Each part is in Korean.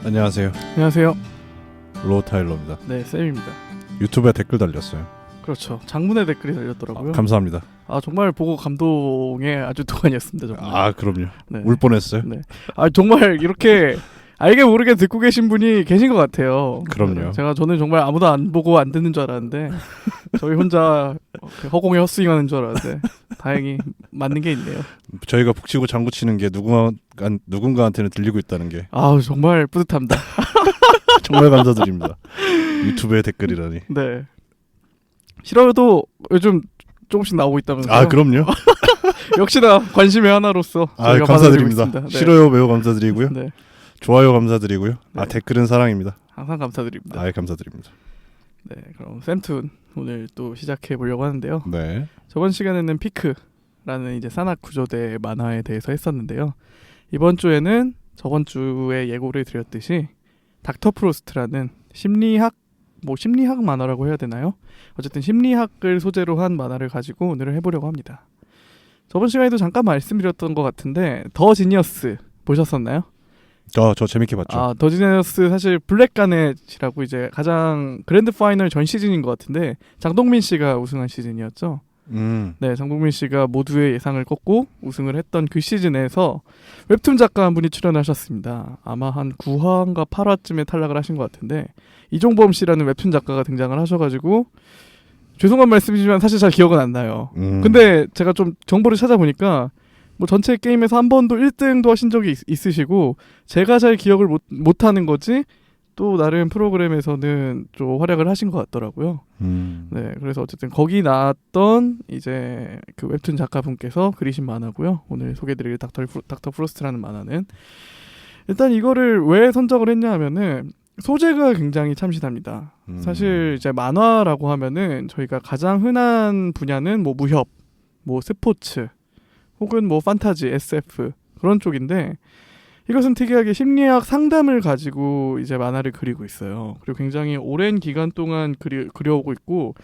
안녕하세요. 안녕하세요. 로우 타일러입니다. 네, 쌤입니다. 유튜브에 댓글 달렸어요. 그렇죠. 장문의 댓글이 달렸더라고요. 감사합니다. 정말 보고 감동의 아주 도가니였습니다. 정말. 그럼요. 네. 울 뻔했어요. 네. 정말 이렇게 알게 모르게 듣고 계신 분이 계신 것 같아요. 그럼요. 저는 정말 아무도 안 보고 안 듣는 줄 알았는데 저희 혼자 허공에 헛스윙하는 줄 알았는데 다행히 맞는 게 있네요. 저희가 북치고 장구치는 게 누군가한테는 들리고 있다는 게 정말 뿌듯합니다. 정말 감사드립니다. 유튜브에 댓글이라니. 네. 싫어도 요즘 조금씩 나오고 있다면서요? 그럼요. 역시나 관심의 하나로서 저희가 감사드립니다. 받아들이고 있습니다. 네. 싫어요 매우 감사드리고요. 네. 좋아요 감사드리고요. 네. 댓글은 사랑입니다. 항상 감사드립니다. 감사드립니다. 네, 그럼 쌤툰 오늘 또 시작해 보려고 하는데요. 네. 저번 시간에는 피크라는 이제 산악 구조대 만화에 대해서 했었는데요. 이번 주에는 저번 주에 예고를 드렸듯이 닥터 프로스트라는 심리학 만화라고 해야 되나요? 어쨌든 심리학을 소재로 한 만화를 가지고 오늘은 해보려고 합니다. 저번 시간에도 잠깐 말씀드렸던 것 같은데 더 지니어스 보셨었나요? 저 재밌게 봤죠. 더 지니어스 사실 블랙가넷이라고 이제 가장 그랜드 파이널 전 시즌인 것 같은데 장동민 씨가 우승한 시즌이었죠. 네, 장동민 씨가 모두의 예상을 꺾고 우승을 했던 그 시즌에서 웹툰 작가 한 분이 출연하셨습니다. 아마 한 9화인가 8화쯤에 탈락을 하신 것 같은데 이종범 씨라는 웹툰 작가가 등장을 하셔가지고 죄송한 말씀이지만 사실 잘 기억은 안 나요. 근데 제가 좀 정보를 찾아보니까 뭐 전체 게임에서 한 번도 1등도 하신 적이 있으시고 제가 잘 기억을 못하는 거지 또 나름 프로그램에서는 좀 활약을 하신 것 같더라고요. 네, 그래서 어쨌든 거기 나왔던 이제 그 웹툰 작가분께서 그리신 만화고요. 오늘 소개드릴 닥터 프로스트라는 만화는 일단 이거를 왜 선정을 했냐 하면은 소재가 굉장히 참신합니다. 사실 이제 만화라고 하면은 저희가 가장 흔한 분야는 뭐 무협, 뭐 스포츠 혹은 뭐 판타지, SF 그런 쪽인데 이것은 특이하게 심리학 상담을 가지고 이제 만화를 그리고 있어요. 그리고 굉장히 오랜 기간 동안 그려오고 있고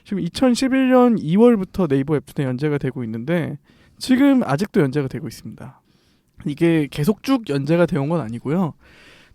지금 2011년 2월부터 네이버 웹툰에 연재가 되고 있는데 지금 아직도 연재가 되고 있습니다. 이게 계속 쭉 연재가 되온 건 아니고요.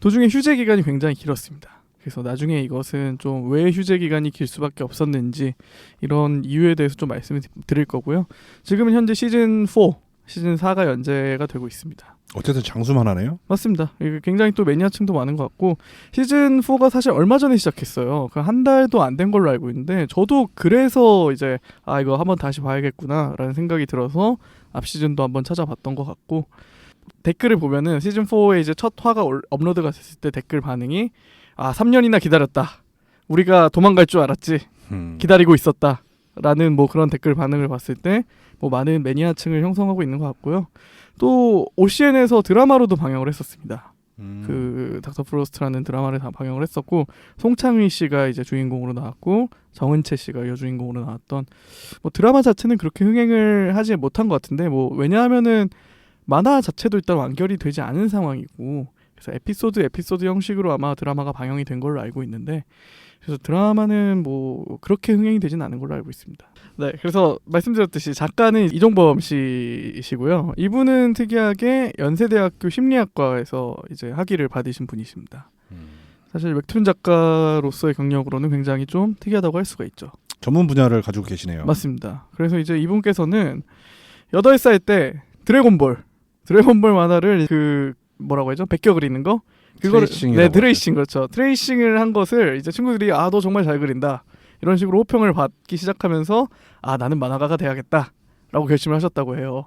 도중에 휴재 기간이 굉장히 길었습니다. 그래서 나중에 이것은 좀 왜 휴재 기간이 길 수밖에 없었는지 이런 이유에 대해서 좀 말씀을 드릴 거고요. 지금은 현재 시즌 4가 연재가 되고 있습니다. 어쨌든 장수만 하네요. 맞습니다. 굉장히 또 매니아층도 많은 것 같고 시즌 4가 사실 얼마 전에 시작했어요. 한 달도 안 된 걸로 알고 있는데 저도 그래서 이제 이거 한번 다시 봐야겠구나 라는 생각이 들어서 앞 시즌도 한번 찾아봤던 것 같고 댓글을 보면은 시즌 4에 이제 첫 화가 업로드가 됐을 때 댓글 반응이 3년이나 기다렸다. 우리가 도망갈 줄 알았지. 기다리고 있었다. 라는 뭐 그런 댓글 반응을 봤을 때 뭐 많은 매니아층을 형성하고 있는 것 같고요. 또 OCN에서 드라마로도 방영을 했었습니다. 그 닥터 프로스트라는 드라마를 다 방영을 했었고 송창휘 씨가 이제 주인공으로 나왔고 정은채 씨가 여주인공으로 나왔던 뭐 드라마 자체는 그렇게 흥행을 하지 못한 것 같은데 뭐 왜냐하면은 만화 자체도 일단 완결이 되지 않은 상황이고 그래서 에피소드 형식으로 아마 드라마가 방영이 된 걸로 알고 있는데 그래서 드라마는 뭐 그렇게 흥행이 되진 않은 걸로 알고 있습니다. 네, 그래서 말씀드렸듯이 작가는 이종범 씨이시고요. 이분은 특이하게 연세대학교 심리학과에서 이제 학위를 받으신 분이십니다. 사실 웹툰 작가로서의 경력으로는 굉장히 좀 특이하다고 할 수가 있죠. 전문 분야를 가지고 계시네요. 맞습니다. 그래서 이제 이분께서는 8살 때 드래곤볼 만화를 뭐라고 하죠? 베껴 그리는 거? 그거를 트레이싱 그렇죠. 트레이싱을 한 것을 이제 친구들이 너 정말 잘 그린다. 이런 식으로 호평을 받기 시작하면서 나는 만화가가 돼야겠다라고 결심을 하셨다고 해요.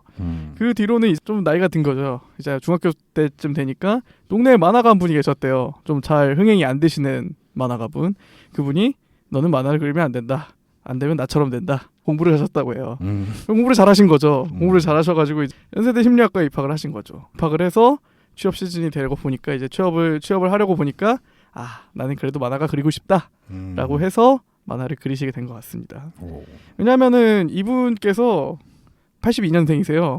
그 뒤로는 이제 좀 나이가 든 거죠. 이제 중학교 때쯤 되니까 동네에 만화가 한 분이 계셨대요. 좀 잘 흥행이 안 되시는 만화가분. 그분이 너는 만화를 그리면 안 된다. 안 되면 나처럼 된다. 공부를 하셨다고 해요. 공부를 잘하신 거죠. 공부를 잘하셔가지고 이제 연세대 심리학과에 입학을 하신 거죠. 입학을 해서 취업 시즌이 되고 보니까 이제 취업을 하려고 보니까 나는 그래도 만화가 그리고 싶다라고 해서 만화를 그리시게 된 것 같습니다. 왜냐하면은 이분께서 82년생이세요.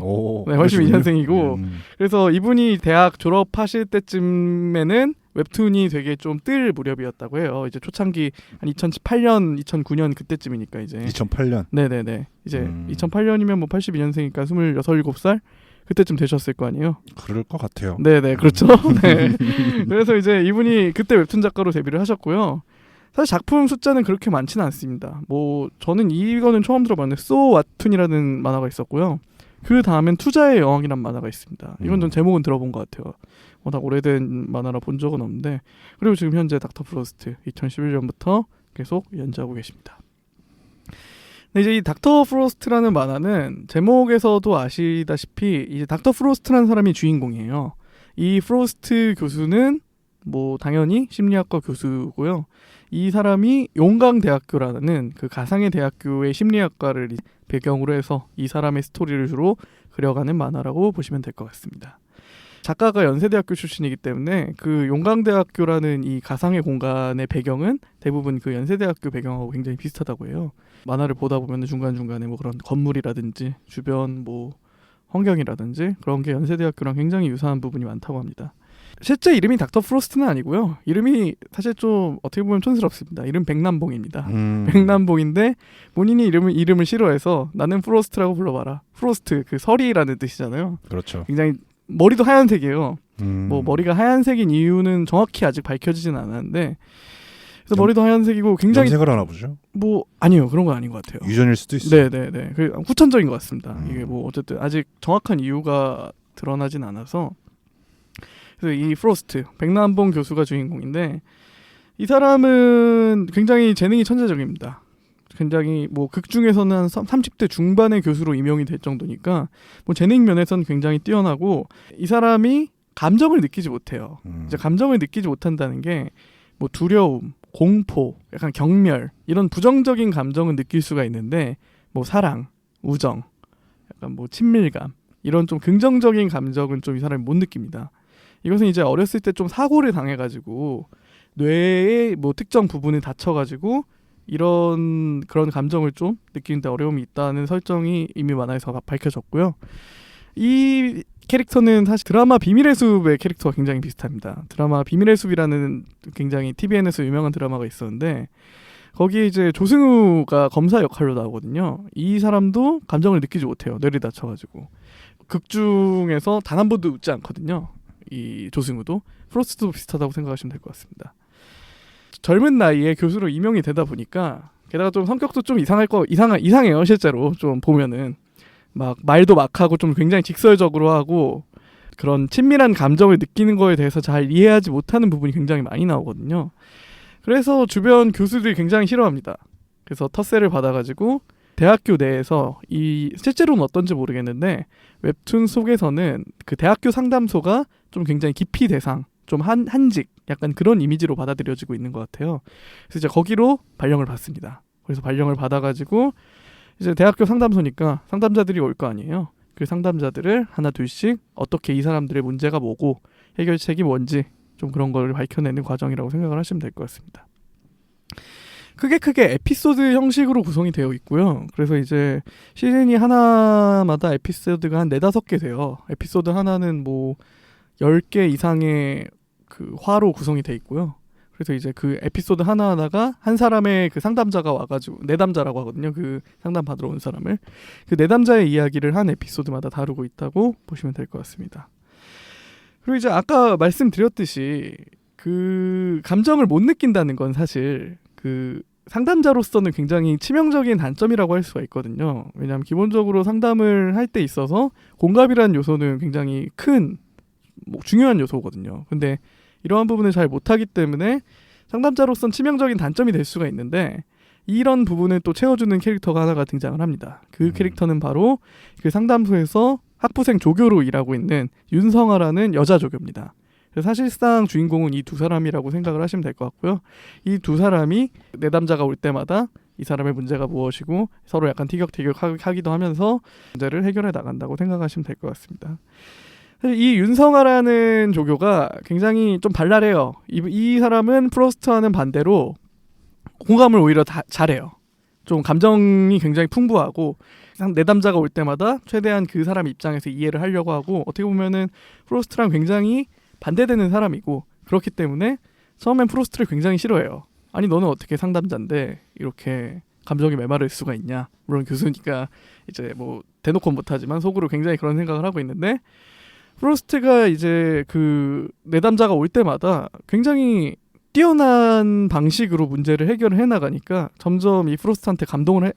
네, 82년생이고 그래서 이분이 대학 졸업하실 때쯤에는 웹툰이 되게 좀 뜰 무렵이었다고 해요. 이제 초창기 한 2018년, 2009년 그때쯤이니까 이제 2008년. 네네네. 이제 2008년이면 뭐 82년생이니까 26, 27살 그때쯤 되셨을 거 아니에요. 그럴 것 같아요. 네네 그렇죠. 네. 그래서 이제 이분이 그때 웹툰 작가로 데뷔를 하셨고요. 사실 작품 숫자는 그렇게 많지는 않습니다. 뭐 저는 이거는 처음 들어봤는데 소왓툰이라는 만화가 있었고요. 그 다음엔 투자의 여왕이라는 만화가 있습니다. 이건 전 제목은 들어본 것 같아요. 워낙 오래된 만화라 본 적은 없는데 그리고 지금 현재 닥터 프로스트 2011년부터 계속 연재하고 계십니다. 근데 이제 이 닥터 프로스트라는 만화는 제목에서도 아시다시피 이제 닥터 프로스트라는 사람이 주인공이에요. 이 프로스트 교수는 뭐 당연히 심리학과 교수고요. 이 사람이 용강대학교라는 그 가상의 대학교의 심리학과를 배경으로 해서 이 사람의 스토리를 주로 그려가는 만화라고 보시면 될 것 같습니다. 작가가 연세대학교 출신이기 때문에 그 용강대학교라는 이 가상의 공간의 배경은 대부분 그 연세대학교 배경하고 굉장히 비슷하다고 해요. 만화를 보다 보면 중간중간에 뭐 그런 건물이라든지 주변 뭐 환경이라든지 그런 게 연세대학교랑 굉장히 유사한 부분이 많다고 합니다. 실제 이름이 닥터 프로스트는 아니고요. 이름이 사실 좀 어떻게 보면 촌스럽습니다. 이름 백남봉입니다. 백남봉인데 본인이 이름을 싫어해서 나는 프로스트라고 불러봐라. 프로스트 그 설이라는 뜻이잖아요. 그렇죠. 굉장히 머리도 하얀색이에요. 뭐 머리가 하얀색인 이유는 정확히 아직 밝혀지진 않았는데 그래서 머리도 하얀색이고 굉장히 염색을 하나 보죠? 뭐 아니요 그런 건 아닌 것 같아요. 유전일 수도 있어요. 네네네. 그 후천적인 것 같습니다. 이게 뭐 어쨌든 아직 정확한 이유가 드러나진 않아서 그래서 이 프로스트 백남봉 교수가 주인공인데 이 사람은 굉장히 재능이 천재적입니다. 굉장히 뭐 극 중에서는 한 30대 중반의 교수로 임용이 될 정도니까 뭐 재능 면에서는 굉장히 뛰어나고 이 사람이 감정을 느끼지 못해요. 이제 감정을 느끼지 못한다는 게 뭐 두려움, 공포, 약간 경멸 이런 부정적인 감정은 느낄 수가 있는데 뭐 사랑, 우정, 약간 뭐 친밀감 이런 좀 긍정적인 감정은 좀 이 사람이 못 느낍니다. 이것은 이제 어렸을 때 좀 사고를 당해가지고 뇌의 뭐 특정 부분이 다쳐가지고 그런 감정을 좀 느끼는데 어려움이 있다는 설정이 이미 만화에서 밝혀졌고요. 이 캐릭터는 사실 드라마 비밀의 숲의 캐릭터가 굉장히 비슷합니다. 드라마 비밀의 숲이라는 굉장히 TVN에서 유명한 드라마가 있었는데 거기에 이제 조승우가 검사 역할로 나오거든요. 이 사람도 감정을 느끼지 못해요. 뇌를 다쳐가지고. 극 중에서 단 한 번도 웃지 않거든요. 이 조승우도. 프로스트도 비슷하다고 생각하시면 될 것 같습니다. 젊은 나이에 교수로 임용이 되다 보니까 게다가 좀 성격도 좀 이상해요. 실제로 좀 보면은 막 말도 막 하고 좀 굉장히 직설적으로 하고 그런 친밀한 감정을 느끼는 거에 대해서 잘 이해하지 못하는 부분이 굉장히 많이 나오거든요. 그래서 주변 교수들이 굉장히 싫어합니다. 그래서 텃세를 받아가지고 대학교 내에서 실제로는 어떤지 모르겠는데 웹툰 속에서는 그 대학교 상담소가 좀 굉장히 기피 대상, 좀 한직 약간 그런 이미지로 받아들여지고 있는 것 같아요. 그래서 이제 거기로 발령을 받습니다. 그래서 발령을 받아가지고 이제 대학교 상담소니까 상담자들이 올 거 아니에요. 그 상담자들을 하나 둘씩 어떻게 이 사람들의 문제가 뭐고 해결책이 뭔지 좀 그런 걸 밝혀내는 과정이라고 생각을 하시면 될 것 같습니다. 크게 에피소드 형식으로 구성이 되어 있고요. 그래서 이제 시즌이 하나마다 에피소드가 한 4-5개 돼요. 에피소드 하나는 뭐 10개 이상의 그 화로 구성이 돼 있고요. 그래서 이제 그 에피소드 하나하나가 한 사람의 그 상담자가 와가지고 내담자라고 하거든요. 그 상담 받으러 온 사람을 그 내담자의 이야기를 한 에피소드마다 다루고 있다고 보시면 될 것 같습니다. 그리고 이제 아까 말씀드렸듯이 그 감정을 못 느낀다는 건 사실 그 상담자로서는 굉장히 치명적인 단점이라고 할 수가 있거든요. 왜냐하면 기본적으로 상담을 할 때 있어서 공감이라는 요소는 굉장히 큰 뭐 중요한 요소거든요. 근데 이러한 부분을 잘 못하기 때문에 상담자로서는 치명적인 단점이 될 수가 있는데 이런 부분을 또 채워주는 캐릭터가 하나가 등장을 합니다. 그 캐릭터는 바로 그 상담소에서 학부생 조교로 일하고 있는 윤성아라는 여자 조교입니다. 그래서 사실상 주인공은 이 두 사람이라고 생각을 하시면 될 것 같고요. 이 두 사람이 내담자가 올 때마다 이 사람의 문제가 무엇이고 서로 약간 티격태격하기도 하면서 문제를 해결해 나간다고 생각하시면 될 것 같습니다. 사실 이 윤성아라는 조교가 굉장히 좀 발랄해요. 이 사람은 프로스트와는 반대로 공감을 오히려 잘해요. 좀 감정이 굉장히 풍부하고 내담자가 올 때마다 최대한 그 사람 입장에서 이해를 하려고 하고 어떻게 보면은 프로스트랑 굉장히 반대되는 사람이고 그렇기 때문에 처음엔 프로스트를 굉장히 싫어해요. 아니 너는 어떻게 상담자인데 이렇게 감정이 메마를 수가 있냐. 물론 교수니까 이제 뭐 대놓고 못하지만 속으로 굉장히 그런 생각을 하고 있는데 프로스트가 이제 그 내담자가 올 때마다 굉장히 뛰어난 방식으로 문제를 해결을 해나가니까 점점 이 프로스트한테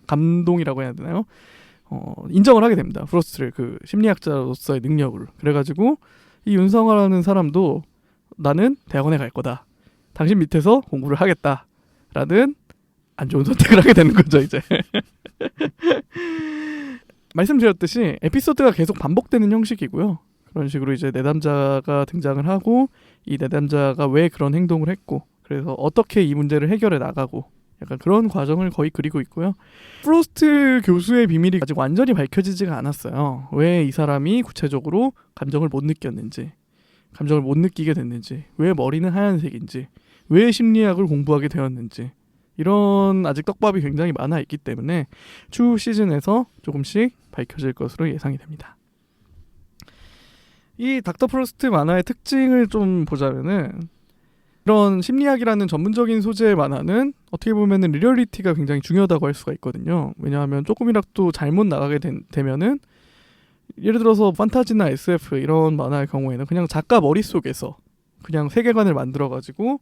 감동이라고 해야 되나요? 인정을 하게 됩니다. 프로스트를 그 심리학자로서의 능력을. 그래가지고 이 윤성화라는 사람도 나는 대학원에 갈 거다. 당신 밑에서 공부를 하겠다라는 안 좋은 선택을 하게 되는 거죠 이제. 말씀드렸듯이 에피소드가 계속 반복되는 형식이고요. 그런 식으로 이제 내담자가 등장을 하고 이 내담자가 왜 그런 행동을 했고 그래서 어떻게 이 문제를 해결해 나가고 약간 그런 과정을 거의 그리고 있고요. 프로스트 교수의 비밀이 아직 완전히 밝혀지지가 않았어요. 왜 이 사람이 구체적으로 감정을 못 느꼈는지, 감정을 못 느끼게 됐는지, 왜 머리는 하얀색인지, 왜 심리학을 공부하게 되었는지 이런 아직 떡밥이 굉장히 많아 있기 때문에 추후 시즌에서 조금씩 밝혀질 것으로 예상이 됩니다. 이 닥터 프로스트 만화의 특징을 좀 보자면은 이런 심리학이라는 전문적인 소재의 만화는 어떻게 보면은 리얼리티가 굉장히 중요하다고 할 수가 있거든요. 왜냐하면 조금이라도 잘못 나가게 되면은 예를 들어서 판타지나 SF 이런 만화의 경우에는 그냥 작가 머릿속에서 그냥 세계관을 만들어가지고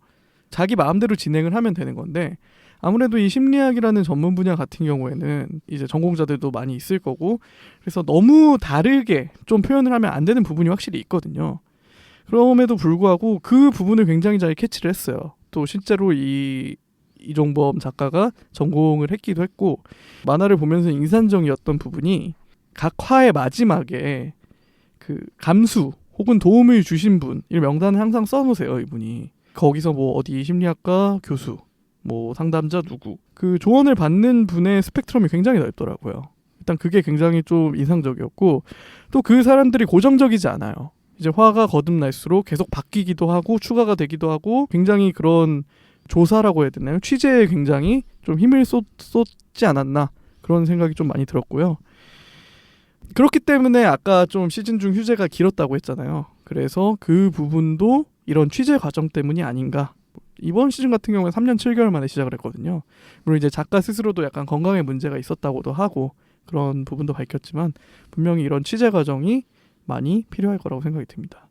자기 마음대로 진행을 하면 되는 건데 아무래도 이 심리학이라는 전문 분야 같은 경우에는 이제 전공자들도 많이 있을 거고 그래서 너무 다르게 좀 표현을 하면 안 되는 부분이 확실히 있거든요. 그럼에도 불구하고 그 부분을 굉장히 잘 캐치를 했어요. 또 실제로 이종범 작가가 전공을 했기도 했고 만화를 보면서 인상적이었던 부분이 각 화의 마지막에 그 감수 혹은 도움을 주신 분 이 명단을 항상 써놓으세요. 이분이 거기서 뭐 어디 심리학과 교수 뭐 상담자 누구 그 조언을 받는 분의 스펙트럼이 굉장히 넓더라고요. 일단 그게 굉장히 좀 인상적이었고 또 그 사람들이 고정적이지 않아요. 이제 화가 거듭날수록 계속 바뀌기도 하고 추가가 되기도 하고 굉장히 그런 조사라고 해야 되나요? 취재에 굉장히 좀 힘을 쏟지 않았나 그런 생각이 좀 많이 들었고요. 그렇기 때문에 아까 좀 시즌 중 휴재가 길었다고 했잖아요. 그래서 그 부분도 이런 취재 과정 때문이 아닌가. 이번 시즌 같은 경우는 3년 7개월 만에 시작을 했거든요. 물론 이제 작가 스스로도 약간 건강에 문제가 있었다고도 하고 그런 부분도 밝혔지만 분명히 이런 취재 과정이 많이 필요할 거라고 생각이 듭니다.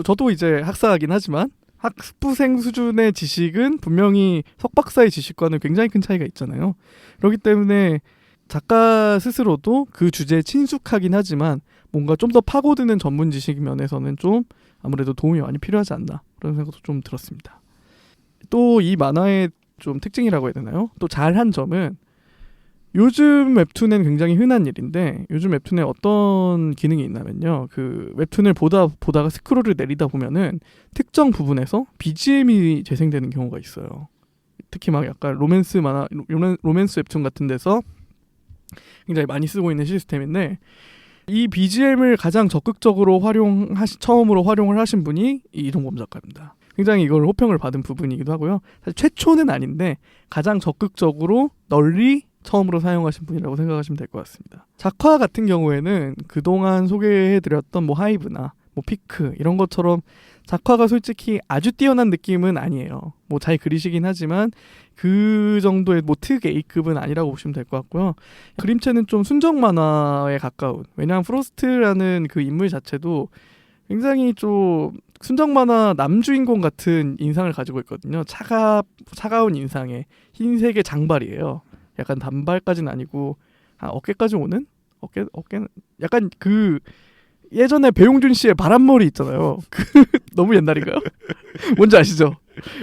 저도 이제 학사이긴 하지만 학부생 수준의 지식은 분명히 석박사의 지식과는 굉장히 큰 차이가 있잖아요. 그렇기 때문에 작가 스스로도 그 주제에 친숙하긴 하지만 뭔가 좀 더 파고드는 전문 지식 면에서는 좀 아무래도 도움이 많이 필요하지 않나 그런 생각도 좀 들었습니다. 또 이 만화의 좀 특징이라고 해야 되나요? 또 잘한 점은 요즘 웹툰엔 굉장히 흔한 일인데 요즘 웹툰에 어떤 기능이 있냐면요. 그 웹툰을 보다가 스크롤을 내리다 보면은 특정 부분에서 BGM이 재생되는 경우가 있어요. 특히 막 약간 로맨스 웹툰 같은 데서 굉장히 많이 쓰고 있는 시스템인데 이 BGM을 가장 적극적으로 처음으로 활용을 하신 분이 이종범 작가입니다. 굉장히 이걸 호평을 받은 부분이기도 하고요. 사실 최초는 아닌데 가장 적극적으로 널리 처음으로 사용하신 분이라고 생각하시면 될 것 같습니다. 작화 같은 경우에는 그동안 소개해드렸던 뭐 하이브나 뭐 피크 이런 것처럼 작화가 솔직히 아주 뛰어난 느낌은 아니에요. 뭐 잘 그리시긴 하지만 그 정도의 뭐 특 A급은 아니라고 보시면 될 것 같고요. 그림체는 좀 순정 만화에 가까운. 왜냐하면 프로스트라는 그 인물 자체도 굉장히 좀 순정 만화 남주인공 같은 인상을 가지고 있거든요. 차가운 인상에 흰색의 장발이에요. 약간 단발까지는 아니고 어깨까지 오는? 어깨는 약간 그 예전에 배용준 씨의 바람머리 있잖아요. 너무 옛날인가요? 뭔지 아시죠?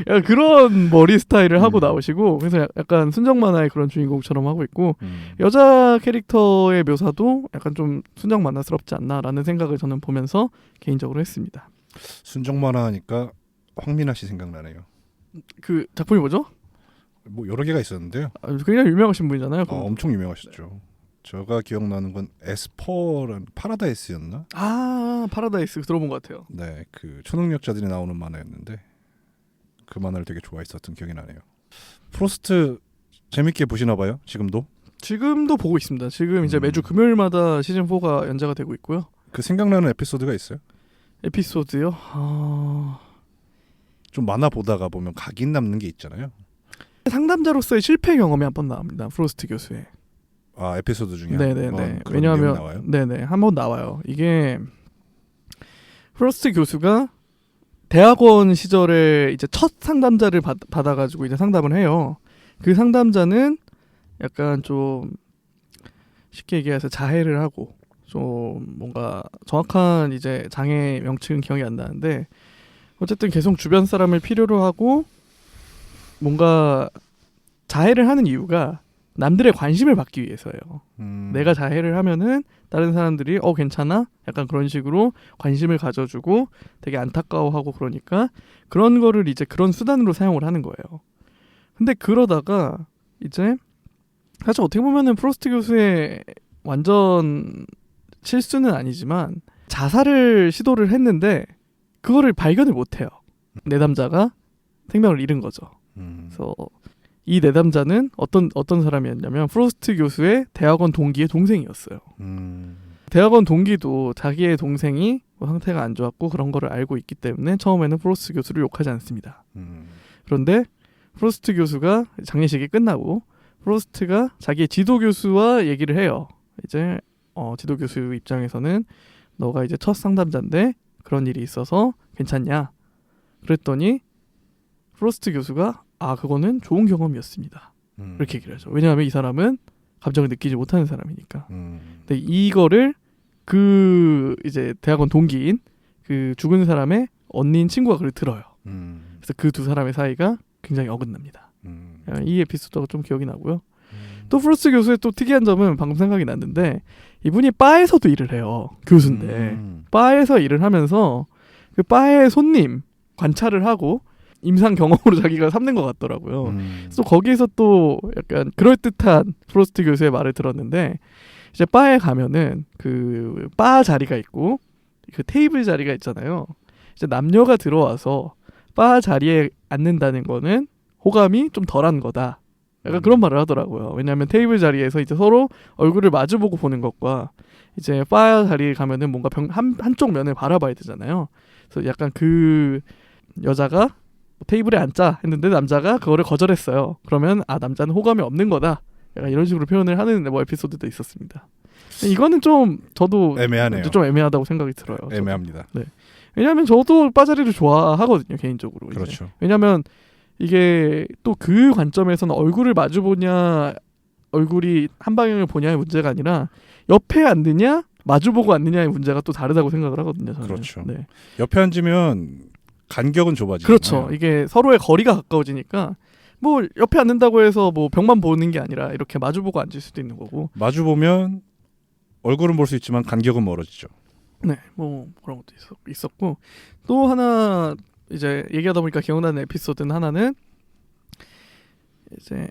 약간 그런 머리 스타일을 하고 나오시고 그래서 약간 순정 만화의 그런 주인공처럼 하고 있고 여자 캐릭터의 묘사도 약간 좀 순정 만화스럽지 않나라는 생각을 저는 보면서 개인적으로 했습니다. 순정 만화 하니까 황민아 씨 생각나네요. 그 작품이 뭐죠? 뭐 여러 개가 있었는데요. 굉장히 유명하신 분이잖아요. 엄청 유명하셨죠. 제가 기억나는 건 에스퍼라는 파라다이스였나? 파라다이스 들어본 것 같아요. 네, 그 초능력자들이 나오는 만화였는데 그 만화를 되게 좋아했었던 기억이 나네요. 프로스트 재밌게 보시나 봐요? 지금도 보고 있습니다. 지금 이제 매주 금요일마다 시즌 4가 연재가 되고 있고요. 그 생각나는 에피소드가 있어요? 에피소드요? 좀 만화 보다가 보면 각인 남는 게 있잖아요. 상담자로서의 실패 경험이 한 번 나옵니다. 프로스트 교수의. 에피소드 중에 네네네. 그런 내용이 왜냐하면 나와요? 네네 한번 나와요. 이게 프로스트 교수가 대학원 시절에 이제 첫 상담자를 받아가지고 이제 상담을 해요. 그 상담자는 약간 좀 쉽게 얘기해서 자해를 하고 좀 뭔가 정확한 이제 장애 명칭은 기억이 안 나는데 어쨌든 계속 주변 사람을 필요로 하고 뭔가 자해를 하는 이유가 남들의 관심을 받기 위해서예요. 내가 자해를 하면은 다른 사람들이 괜찮아? 약간 그런 식으로 관심을 가져주고 되게 안타까워하고 그러니까 그런 거를 이제 그런 수단으로 사용을 하는 거예요. 근데 그러다가 이제 사실 어떻게 보면은 프로스트 교수의 완전 실수는 아니지만 자살을 시도를 했는데 그거를 발견을 못해요. 내담자가 생명을 잃은 거죠. 그래서 이 내담자는 어떤 사람이었냐면 프로스트 교수의 대학원 동기의 동생이었어요. 대학원 동기도 자기의 동생이 상태가 안 좋았고 그런 거를 알고 있기 때문에 처음에는 프로스트 교수를 욕하지 않습니다. 그런데 프로스트 교수가 장례식이 끝나고 프로스트가 자기의 지도 교수와 얘기를 해요. 이제 지도 교수 입장에서는 너가 이제 첫 상담자인데 그런 일이 있어서 괜찮냐? 그랬더니 프로스트 교수가 그거는 좋은 경험이었습니다. 이렇게 얘기를 하죠. 왜냐하면 이 사람은 감정을 느끼지 못하는 사람이니까. 근데 이거를 그 이제 대학원 동기인 그 죽은 사람의 언니인 친구가 그걸 들어요. 그래서 그 두 사람의 사이가 굉장히 어긋납니다. 이 에피소드가 좀 기억이 나고요. 또 프로스트 교수의 또 특이한 점은 방금 생각이 났는데 이분이 바에서도 일을 해요. 교수인데 바에서 일을 하면서 그 바의 손님 관찰을 하고 임상 경험으로 자기가 삼는 것 같더라고요. 그래서 거기에서 또 약간 그럴듯한 프로스트 교수의 말을 들었는데 이제 바에 가면은 그 바 자리가 있고 그 테이블 자리가 있잖아요. 이제 남녀가 들어와서 바 자리에 앉는다는 거는 호감이 좀 덜한 거다. 약간 그런 말을 하더라고요. 왜냐하면 테이블 자리에서 이제 서로 얼굴을 마주보고 보는 것과 이제 바 자리에 가면은 뭔가 한쪽 면을 바라봐야 되잖아요. 그래서 약간 그 여자가 테이블에 앉자 했는데 남자가 그거를 거절했어요. 그러면 남자는 호감이 없는 거다. 약간 이런 식으로 표현을 하는 에피소드도 있었습니다. 이거는 좀 저도 애매하네요. 좀 애매하다고 생각이 들어요. 애매합니다. 네. 왜냐하면 저도 바자리를 좋아하거든요, 개인적으로. 이제. 그렇죠. 왜냐하면 이게 또 그 관점에서는 얼굴을 마주보냐 얼굴이 한 방향을 보냐의 문제가 아니라 옆에 앉느냐 마주보고 앉느냐의 문제가 또 다르다고 생각을 하거든요. 저는. 그렇죠. 네. 옆에 앉으면 간격은 좁아지죠. 그렇죠. 이게 서로의 거리가 가까워지니까 뭐 옆에 앉는다고 해서 뭐 벽만 보는 게 아니라 이렇게 마주보고 앉을 수도 있는 거고. 마주보면 얼굴은 볼 수 있지만 간격은 멀어지죠. 네, 뭐 그런 것도 있었고 또 하나 이제 얘기하다 보니까 기억나는 에피소드는 하나는 이제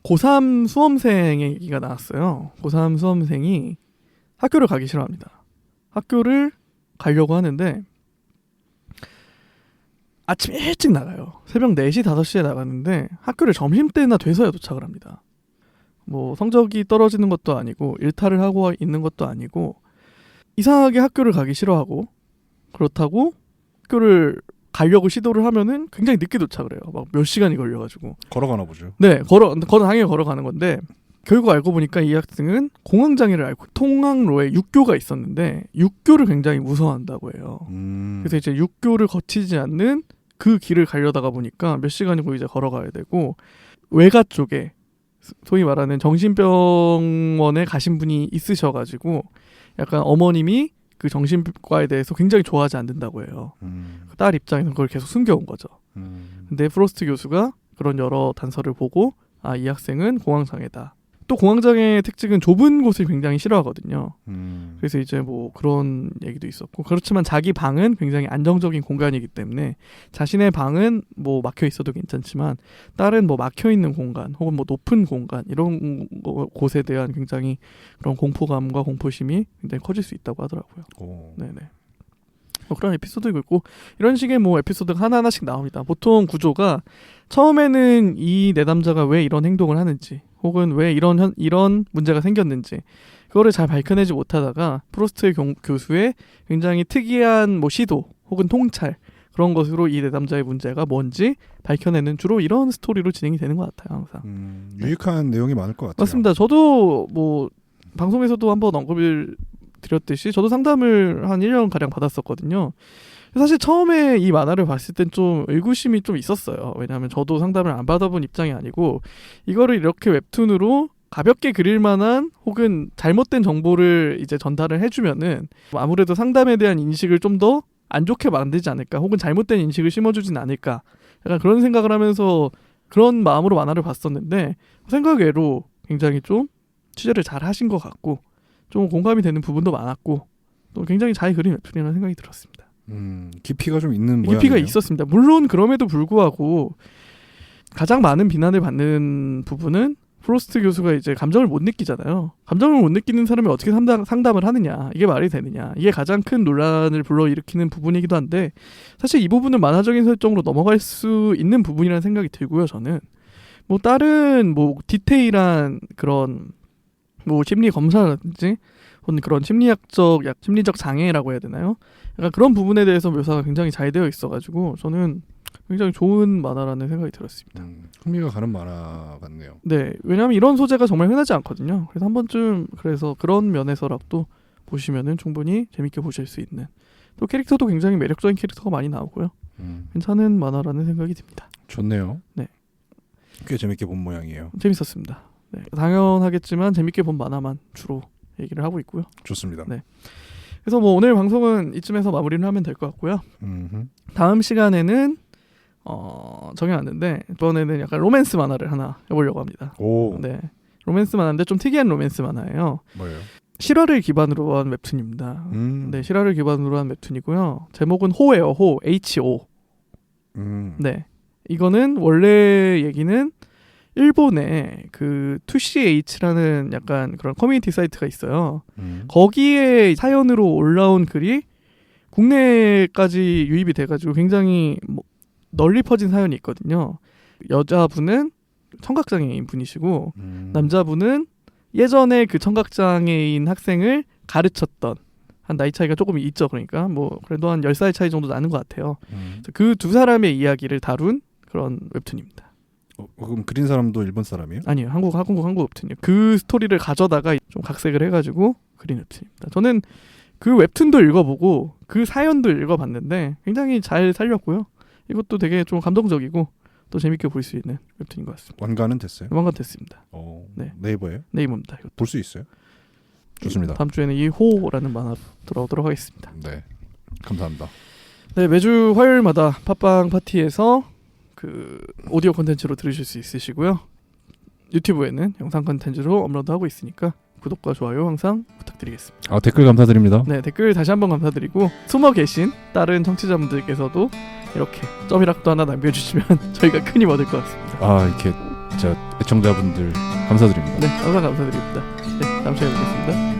고3 수험생의 얘기가 나왔어요. 고3 수험생이 학교를 가기 싫어합니다. 학교를 가려고 하는데 아침 일찍 나가요. 새벽 4시, 5시에 나가는데 학교를 점심때나 돼서야 도착을 합니다. 뭐 성적이 떨어지는 것도 아니고 일탈을 하고 있는 것도 아니고 이상하게 학교를 가기 싫어하고 그렇다고 학교를 가려고 시도를 하면은 굉장히 늦게 도착을 해요. 막 몇 시간이 걸려가지고. 걸어가나 보죠. 네, 당연히 걸어가는 건데 결국 알고 보니까 이 학생은 공황장애를 앓고 통학로에 육교가 있었는데 육교를 굉장히 무서워한다고 해요. 그래서 이제 육교를 거치지 않는 그 길을 가려다가 보니까 몇 시간이고 이제 걸어가야 되고 외가 쪽에 소위 말하는 정신병원에 가신 분이 있으셔가지고 약간 어머님이 그 정신과에 대해서 굉장히 좋아하지 않는다고 해요. 그 딸 입장에서는 그걸 계속 숨겨온 거죠. 근데 프로스트 교수가 그런 여러 단서를 보고 이 학생은 공황장애다. 또 공황장애의 특징은 좁은 곳을 굉장히 싫어하거든요. 그래서 이제 뭐 그런 얘기도 있었고 그렇지만 자기 방은 굉장히 안정적인 공간이기 때문에 자신의 방은 뭐 막혀 있어도 괜찮지만 다른 뭐 막혀 있는 공간 혹은 뭐 높은 공간 이런 곳에 대한 굉장히 그런 공포감과 공포심이 굉장히 커질 수 있다고 하더라고요. 네네. 뭐 그런 에피소드도 있고 이런 식의 뭐 에피소드가 하나하나씩 나옵니다. 보통 구조가 처음에는 이 내담자가 왜 이런 행동을 하는지 혹은 왜 이런 문제가 생겼는지 그거를 잘 밝혀내지 못하다가 프로스트 교수의 굉장히 특이한 뭐 시도 혹은 통찰 그런 것으로 이 내담자의 문제가 뭔지 밝혀내는 주로 이런 스토리로 진행이 되는 것 같아요. 항상. 유익한 내용이 많을 것 같아요. 맞습니다. 저도 뭐 방송에서도 한번 언급을 드렸듯이 저도 상담을 한 1년 가량 받았었거든요. 사실 처음에 이 만화를 봤을 땐 좀 의구심이 좀 있었어요. 왜냐하면 저도 상담을 안 받아본 입장이 아니고 이거를 이렇게 웹툰으로 가볍게 그릴 만한 혹은 잘못된 정보를 이제 전달을 해주면은 아무래도 상담에 대한 인식을 좀 더 안 좋게 만들지 않을까, 혹은 잘못된 인식을 심어주진 않을까, 약간 그런 생각을 하면서 그런 마음으로 만화를 봤었는데 생각외로 굉장히 좀 취재를 잘 하신 것 같고 좀 공감이 되는 부분도 많았고 또 굉장히 잘 그린 웹툰이라는 생각이 들었습니다. 깊이가 좀 있는 모양이네요. 깊이가 있었습니다. 물론 그럼에도 불구하고 가장 많은 비난을 받는 부분은 프로스트 교수가 이제 감정을 못 느끼잖아요. 감정을 못 느끼는 사람이 어떻게 상담을 하느냐, 이게 말이 되느냐, 이게 가장 큰 논란을 불러일으키는 부분이기도 한데 사실 이 부분은 만화적인 설정으로 넘어갈 수 있는 부분이라는 생각이 들고요. 저는 뭐 다른 뭐 디테일한 그런 뭐 심리 검사라든지 혹은 그런 심리적 장애라고 해야 되나요? 약간 그런 부분에 대해서 묘사가 굉장히 잘 되어 있어가지고 저는 굉장히 좋은 만화라는 생각이 들었습니다. 흥미가 가는 만화 같네요. 네, 왜냐하면 이런 소재가 정말 흔하지 않거든요. 그래서 한 번쯤 그래서 그런 면에서라도 보시면은 충분히 재밌게 보실 수 있는, 또 캐릭터도 굉장히 매력적인 캐릭터가 많이 나오고요. 괜찮은 만화라는 생각이 듭니다. 좋네요. 네, 꽤 재밌게 본 모양이에요. 재밌었습니다. 네, 당연하겠지만 재밌게 본 만화만 주로 얘기를 하고 있고요. 좋습니다. 네. 그래서 뭐 오늘 방송은 이쯤에서 마무리를 하면 될 것 같고요. 다음 시간에는 정해놨는데 이번에는 약간 로맨스 만화를 하나 해보려고 합니다. 오. 네, 로맨스 만화인데 좀 특이한 로맨스 만화예요. 뭐예요? 실화를 기반으로 한 웹툰입니다. 네, 실화를 기반으로 한 웹툰이고요. 제목은 호예요. 호, H-O. 네, 이거는 원래 얘기는 일본에 그 2CH라는 약간 그런 커뮤니티 사이트가 있어요. 거기에 사연으로 올라온 글이 국내까지 유입이 돼가지고 굉장히 널리 퍼진 사연이 있거든요. 여자분은 청각장애인 분이시고 남자분은 예전에 그 청각장애인 학생을 가르쳤던, 한 나이 차이가 조금 있죠. 그러니까 뭐 그래도 한 10살 차이 정도 나는 것 같아요. 그 두 사람의 이야기를 다룬 그런 웹툰입니다. 그럼 그린 사람도 일본 사람이에요? 아니요, 한국 웹툰이요. 그 스토리를 가져다가 좀 각색을 해가지고 그린 웹툰입니다. 저는 그 웹툰도 읽어보고 그 사연도 읽어봤는데 굉장히 잘 살렸고요. 이것도 되게 좀 감동적이고 또 재밌게 볼 수 있는 웹툰인 것 같습니다. 완가는 됐어요? 완가됐습니다. 네. 네이버예요? 네이버입니다. 볼 수 있어요? 좋습니다. 다음 주에는 이 호라는 만화로 돌아오도록 하겠습니다. 네, 감사합니다. 네, 매주 화요일마다 팟빵 파티에서 그 오디오 콘텐츠로 들으실 수 있으시고요. 유튜브에는 영상 콘텐츠로 업로드하고 있으니까 구독과 좋아요 항상 부탁드리겠습니다. 댓글 감사드립니다. 네, 댓글 다시 한번 감사드리고 숨어 계신 다른 청취자분들께서도 이렇게 점이라도 하나 남겨주시면 저희가 큰 힘 얻을 것 같습니다. 이렇게 진짜 애청자분들 감사드립니다. 네, 항상 감사드립니다. 네, 다음 시간에 뵙겠습니다.